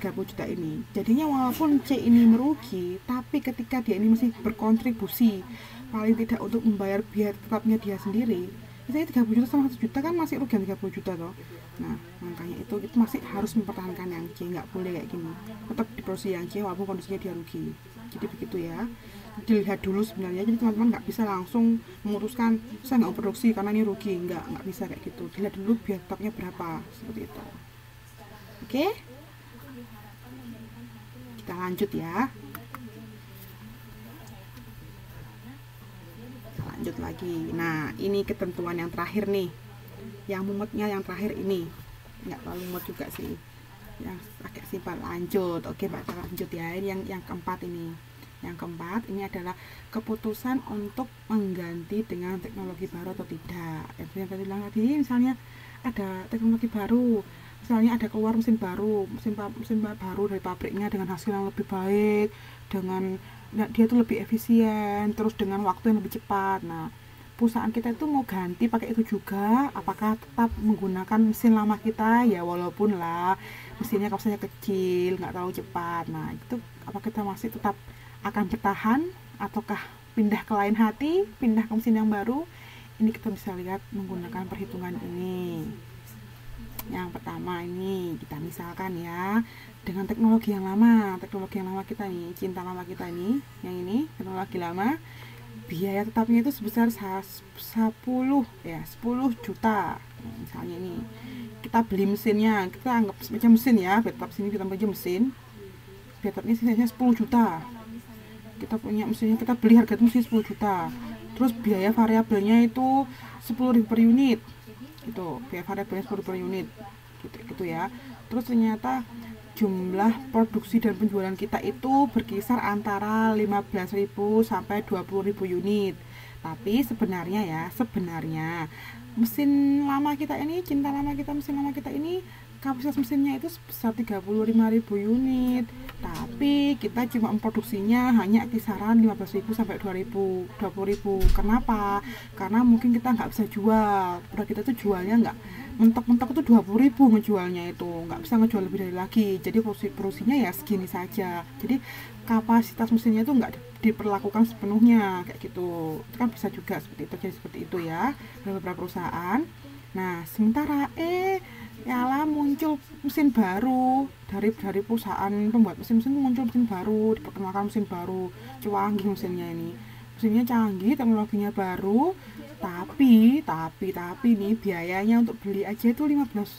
30 juta ini. Jadinya walaupun C ini merugi, tapi ketika dia ini masih berkontribusi paling tidak untuk membayar biaya tetapnya dia sendiri, misalnya 30 juta sama 1 juta kan masih rugian 30 juta toh. Nah makanya itu masih harus mempertahankan yang C, nggak boleh kayak gini, tetap diproduksi yang C walaupun kondisinya dia rugi. Jadi begitu ya, dilihat dulu sebenarnya. Jadi teman-teman nggak bisa langsung memutuskan saya nggak produksi karena ini rugi, nggak bisa kayak gitu. Dilihat dulu biaya tetapnya berapa, seperti itu. Oke, kita lanjut ya. Lanjut lagi. Nah ini ketentuan yang terakhir nih, yang mumetnya yang terakhir ini, nggak terlalu mumet juga sih, yang agak simpel. Lanjut. Oke Mbak, lanjut ya. Ini yang keempat ini. Yang keempat ini adalah keputusan untuk mengganti dengan teknologi baru atau tidak. Yang tadi bilang tadi, misalnya ada teknologi baru, misalnya ada keluar mesin baru dari pabriknya dengan hasil yang lebih baik, dengan dia tuh lebih efisien, terus dengan waktu yang lebih cepat. Nah perusahaan kita itu mau ganti pakai itu juga, apakah tetap menggunakan mesin lama kita ya, walaupun lah mesinnya kapasitasnya kecil, nggak terlalu cepat. Nah itu apa kita masih tetap akan bertahan ataukah pindah ke lain hati, pindah ke mesin yang baru? Ini kita bisa lihat menggunakan perhitungan ini. Yang pertama ini kita misalkan ya, dengan teknologi yang lama kita nih, cinta lama kita ini, yang ini teknologi lama, biaya tetapnya itu sebesar 10 juta. Nah, misalnya ini kita beli mesinnya, kita anggap semacam mesin ya, biaya tetap sini ditambah aja mesin, biaya tetapnya sisanya 10 juta. Kita punya mesinnya, kita beli harga mesin 10 juta, terus biaya variabelnya itu 10.000 per unit gitu, biaya variabelnya 10 per unit gitu ya. Terus ternyata jumlah produksi dan penjualan kita itu berkisar antara 15.000 sampai 20.000 unit. Tapi sebenarnya mesin lama kita ini, mesin lama kita ini kapasitas mesinnya itu sebesar 35.000 unit, tapi kita cuma memproduksinya hanya kisaran 15.000 sampai 20.000. Kenapa? Karena mungkin kita nggak bisa jual, produk kita tuh jualnya nggak mentok-mentok itu 20.000 ngejualnya, itu nggak bisa ngejual lebih dari lagi. Jadi produksinya ya segini saja. Jadi kapasitas mesinnya itu nggak diperlakukan sepenuhnya kayak gitu. Itu kan bisa juga seperti itu, jadi seperti itu ya dari beberapa perusahaan. Nah sementara yalah muncul mesin baru dari perusahaan pembuat mesin muncul mesin baru, diperkenalkan mesin baru, canggih mesinnya ini, mesinnya canggih, teknologinya baru, tapi nih biayanya untuk beli aja itu 15,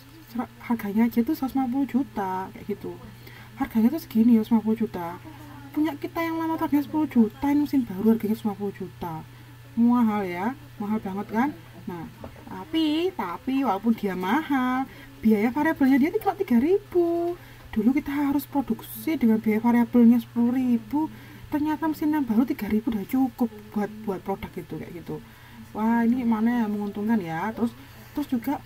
harganya aja tuh 150 juta kayak gitu, harganya tuh segini 150 juta. Punya kita yang lama harganya 10 juta, ini mesin baru harganya 150 juta, mahal ya, mahal banget kan. Nah tapi walaupun dia mahal, biaya variabelnya dia cuma 3.000. Dulu kita harus produksi dengan biaya variabelnya 10.000, ternyata mesin yang baru 3.000 udah cukup buat produk itu kayak gitu. Wah ini mana yang menguntungkan ya. Terus juga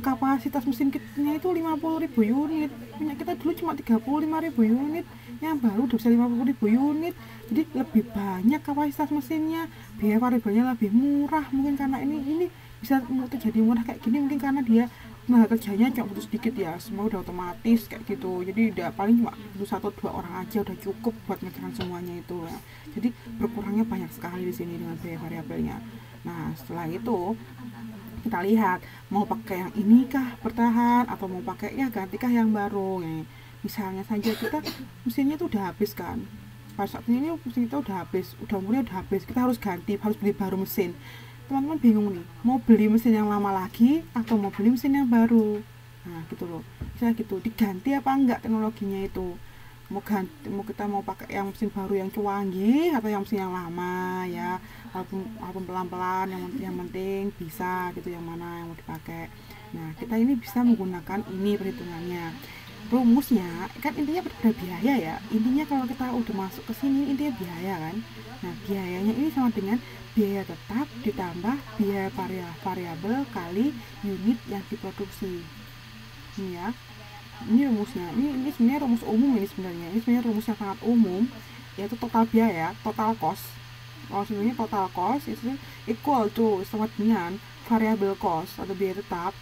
kapasitas mesin kitnya itu 50.000 unit, punya kita dulu cuma 35.000 unit, yang baru udah bisa 50.000 unit. Jadi lebih banyak kapasitas mesinnya, biaya variabelnya lebih murah. Mungkin karena ini bisa terjadi murah kayak gini, mungkin karena dia tenaga kerjanya cuma butuh sedikit ya, semua udah otomatis kayak gitu. Jadi udah paling cuma butuh 1-2 orang aja udah cukup buat ngerjakan semuanya itu ya. Jadi berkurangnya banyak sekali di sini dengan biaya variabelnya. Nah setelah itu kita lihat mau pakai yang ini kah bertahan, atau mau pakai ya gantikah yang baru nih. Misalnya saja kita mesinnya tuh udah habis kan, pada saat ini mesin kita udah habis, umurnya udah habis, kita harus ganti, harus beli baru mesin. Teman-teman bingung nih, mau beli mesin yang lama lagi atau mau beli mesin yang baru. Nah gitu loh, misalnya gitu, diganti apa enggak teknologinya itu, mau kita mau pakai yang mesin baru yang canggih atau yang mesin yang lama ya, walaupun pelan-pelan, yang penting bisa gitu yang mana yang mau dipakai. Nah kita ini bisa menggunakan ini perhitungannya, rumusnya kan intinya pada biaya ya. Intinya kalau kita udah masuk ke sini intinya biaya kan. Nah biayanya ini sama dengan biaya tetap ditambah biaya variabel kali unit yang diproduksi. Ini ya, ini rumusnya. Ini sebenarnya rumus umum, ini sebenarnya rumus yang sangat umum, yaitu total biaya, total cost. Kalau sebenarnya total cost itu equal to sama dengan variable cost atau biaya tetap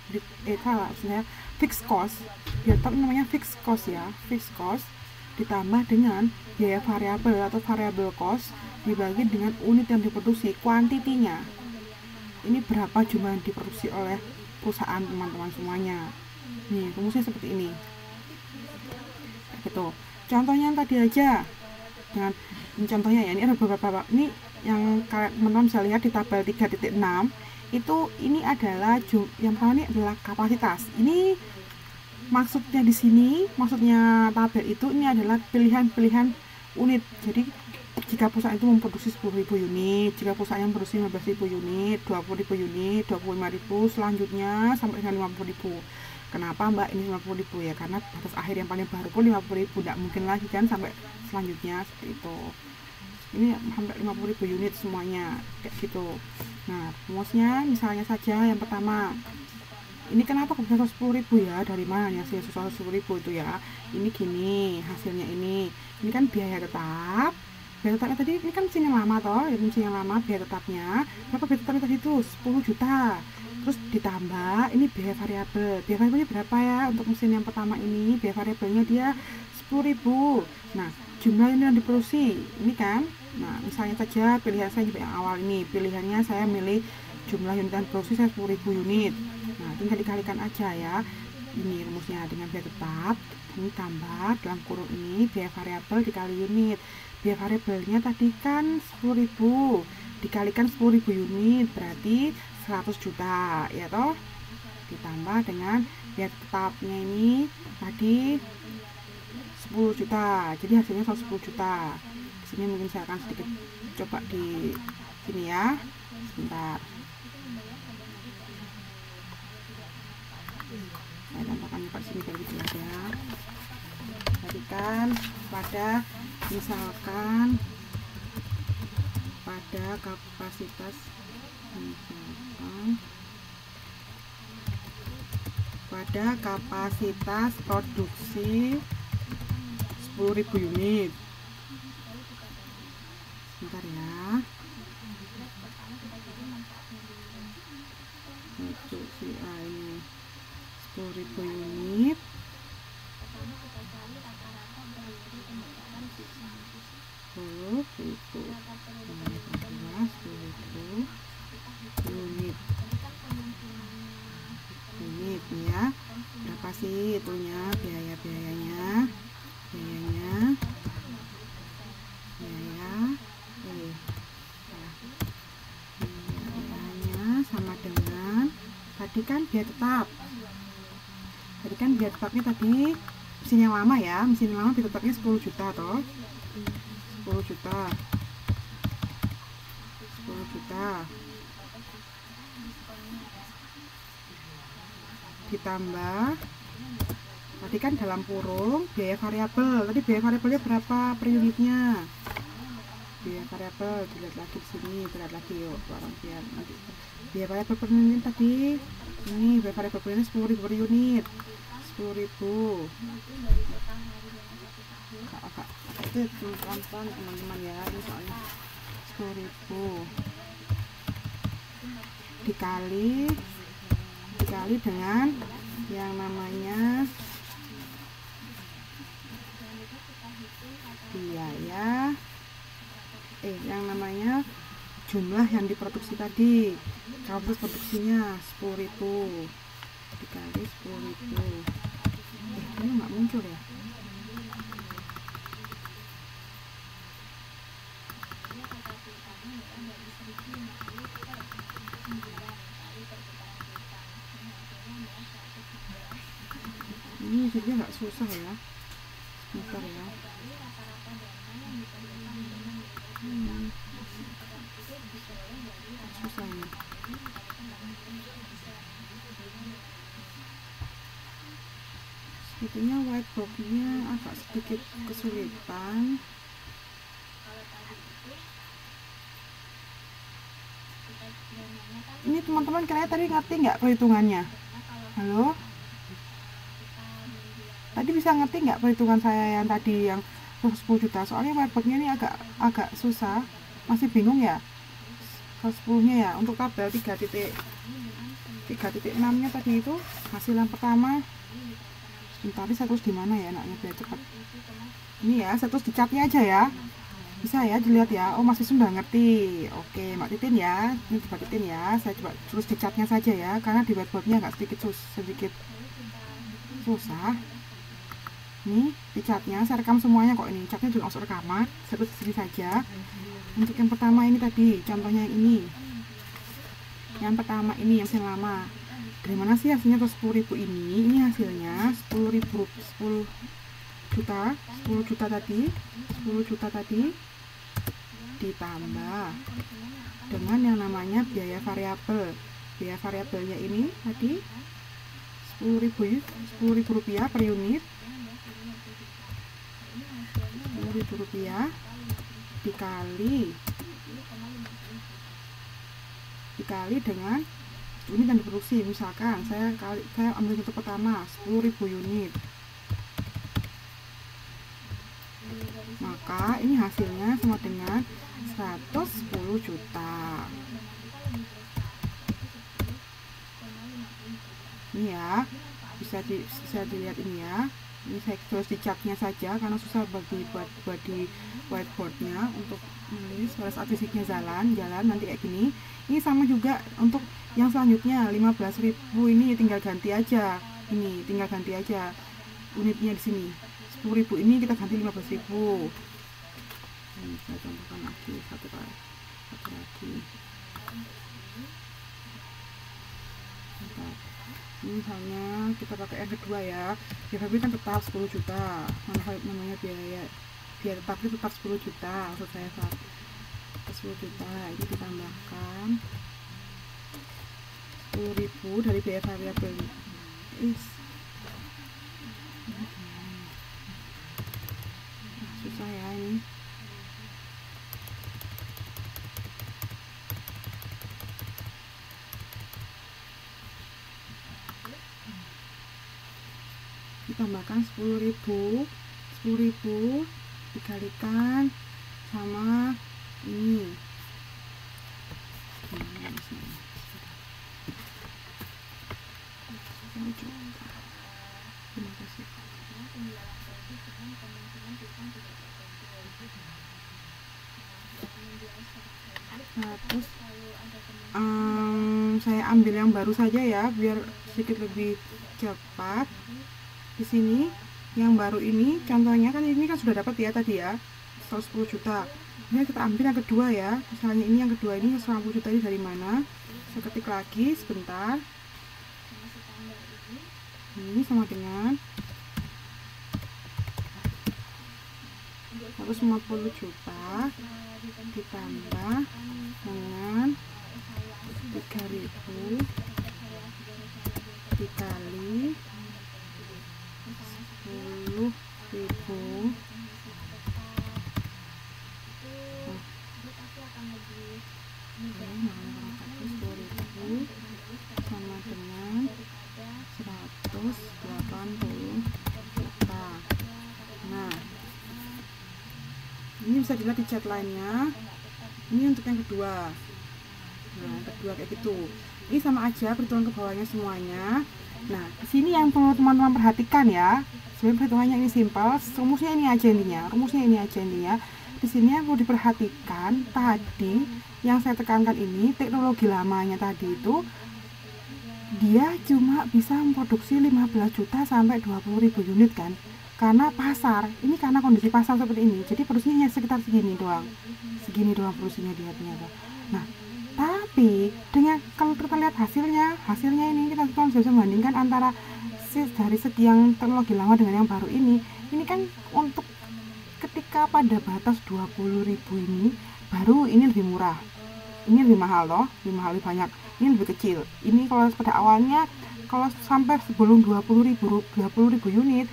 salah maksudnya fixed cost. Biaya tetap namanya fixed cost ya, fixed cost ditambah dengan biaya variabel atau variable cost dibagi dengan unit yang diproduksi, kuantitinya. Ini berapa jumlah yang diproduksi oleh perusahaan teman-teman semuanya. Nih rumusnya seperti ini gitu. Contohnya yang tadi aja dengan contohnya ya, ini ada beberapa, ini yang teman-teman bisa lihat di tabel 3.6 itu. Ini adalah yang pertama ini adalah kapasitas. Ini maksudnya di sini, maksudnya tabel itu ini adalah pilihan-pilihan unit. Jadi jika perusahaan itu memproduksi 10.000 unit, jika perusahaan yang memproduksi 15.000 unit, 20.000 unit, 25.000, selanjutnya sampai dengan 50.000. Kenapa Mbak ini 50.000 ya? Karena batas akhir yang paling baru pun 50.000, tidak mungkin lagi kan sampai selanjutnya seperti itu. Ini hampir 50.000 unit semuanya kayak gitu. Nah rumusnya misalnya saja yang pertama, ini kenapa kok bisa 10.000 ya? Dari mana ya hasil 10.000 itu ya? Ini gini hasilnya, ini kan biaya tetap. Biaya tetapnya tadi ini kan mesin yang lama toh, ya mesin yang lama biaya tetapnya berapa? Biaya tetapnya tadi itu 10 juta. Terus ditambah ini biaya variabel. Biaya variabelnya berapa ya untuk mesin yang pertama ini? Biaya variabelnya dia 10.000. Nah jumlah ini yang diproduksi ini kan, nah misalnya saja pilihan saya yang awal ini, pilihannya saya milih jumlah unit yang diproduksi saya 10.000 unit. Nah tinggal dikalikan aja ya, ini rumusnya dengan biaya tetap ini tambah dalam kurung ini biaya variabel dikali unit. Biaya variabelnya tadi kan 10.000 dikalikan 10.000 unit berarti 100 juta ya toh, ditambah dengan biaya tetapnya ini tadi 10 juta, jadi hasilnya 110 juta. Di sini mungkin saya akan sedikit coba di sini ya, sebentar saya tambahkan di sini biar jelas ya. Perhatikan pada misalkan pada kapasitas, misalkan pada kapasitas produksi 10.000 unit. Bentar ya, produksi ini 10.000 unit. Unit ya, berapa sih itunya biayanya sama dengan tadi kan biaya tetap. Tadi kan biaya tetapnya tadi mesin yang lama ya, mesin yang lama biaya tetapnya 10 juta toh, 10 juta ditambah tadi kan dalam kurung biaya variabel. Tadi biaya variabelnya berapa per unitnya? Biaya variabel dilihat lagi di sini, lihat lagi yuk barang biar nanti. Biaya variabel per unit tadi ini biaya variabel ini 10.000 per unit, 10.000. Agak itu pelan-pelan teman-teman ya, ini soalnya 10.000 dikali dengan yang namanya biaya yang namanya jumlah yang diproduksi tadi. Kapasitas produksinya 10.000 dikali 10.000. Ini nggak muncul ya. Ini jadi nggak susah ya, bentar ya. Susah ini. Sepertinya whiteboardnya agak sedikit kesulitan. Ini teman-teman kalian tadi ngerti nggak perhitungannya? Halo? Tadi bisa ngerti nggak perhitungan saya yang tadi yang 10 juta? Soalnya whiteboardnya ini agak susah, masih bingung ya 10-nya ya untuk tabel 3.6 3.6 nya tadi itu hasil yang pertama. Sebentar, saya terus di mana ya anaknya biar cepat. Ini ya, saya terus dicatnya aja ya, bisa ya dilihat ya. Oh, Mas sudah ngerti. Oke Mbak Titin ya, ini Mbak Titin ya, saya coba terus dicatnya saja ya, karena di whiteboardnya agak sedikit susah. Ini dicatnya, saya rekam semuanya kok, ini catnya juga langsung rekaman. Saya terus di sini saja. Untuk yang pertama ini tadi, contohnya yang ini. Yang pertama ini yang mesin lama. Dari mana sih hasilnya terus 10.000 ini? Ini hasilnya 10.000, 10 juta tadi, 10 juta tadi ditambah dengan yang namanya biaya variabel. Biaya variabelnya ini tadi 10.000 rupiah per unit. 10.000 rupiah dikali dengan unit yang diproduksi. Misalkan saya ambil contoh pertama 10.000 unit, maka ini hasilnya sama dengan 110 juta. Ini ya, bisa dilihat ini ya. Ini saya terus dicatnya saja karena susah buat di whiteboardnya untuk menulis. Pada saat fisiknya jalan nanti kayak gini. Ini sama juga untuk yang selanjutnya 15.000 ini tinggal ganti aja. Ini tinggal ganti aja unitnya di sini. 10.000 ini kita ganti 15.000. Ini saya contohkan lagi satu lagi. Misalnya kita pakai yang kedua ya, biaya kan tetap 10 juta, namanya biaya tetap itu tetap 10 juta, maksud saya 10 juta ini ditambahkan 10.000 dari biaya variabel. Susah ya ini. Ditambahkan 10.000 dikalikan sama ini. Nah, terus saya ambil yang baru saja ya biar sedikit lebih cepat. Di sini yang baru ini contohnya kan ini kan sudah dapat ya tadi ya 110 juta. Ini kita ambil yang kedua ya, misalnya ini yang kedua ini 190 juta ini dari mana? Saya ketik lagi sebentar. Ini sama dengan 150 juta ditambah dengan 3.000 dikali 10.000 sama dengan 180 juta. Nah, ini bisa dilihat di chat lainnya. Ini untuk yang kedua. Nah, yang kedua kayak gitu. Ini sama aja perhitungan ke bawahnya semuanya. Nah, di sini yang perlu teman-teman perhatikan ya. Sebenarnya perhitungannya ini simpel, rumusnya ini aja intinya. Di sini yang perlu diperhatikan tadi yang saya tekankan ini, teknologi lamanya tadi itu dia cuma bisa memproduksi 15 juta sampai 20.000 unit kan. Karena pasar, ini karena kondisi pasar seperti ini. Jadi produksinya sekitar segini doang produksinya dia ternyata. Nah, tapi dengan kalau kita lihat hasilnya ini kita bisa membandingkan antara dari segi yang teknologi lama dengan yang baru ini kan untuk ketika pada batas 20.000 ini baru ini lebih murah, ini lebih mahal loh, lebih banyak, ini lebih kecil. Ini kalau pada awalnya kalau sampai sebelum 20.000 unit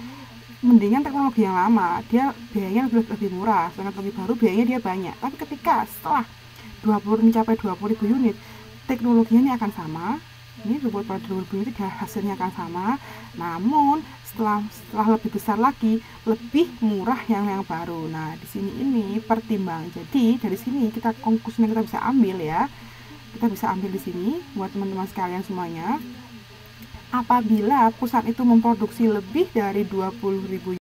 mendingan teknologi yang lama, dia biayanya lebih murah, sedangkan lebih baru biayanya dia banyak. Tapi ketika setelah mencapai 20.000 unit, teknologinya ini akan sama. Ini pada 20.000 unit hasilnya akan sama. Namun setelah lebih besar lagi, lebih murah yang baru. Nah, di sini ini pertimbangan. Jadi dari sini kita konklusinya kita bisa ambil ya. kita bisa ambil di sini buat teman-teman sekalian semuanya. Apabila perusahaan itu memproduksi lebih dari 20.000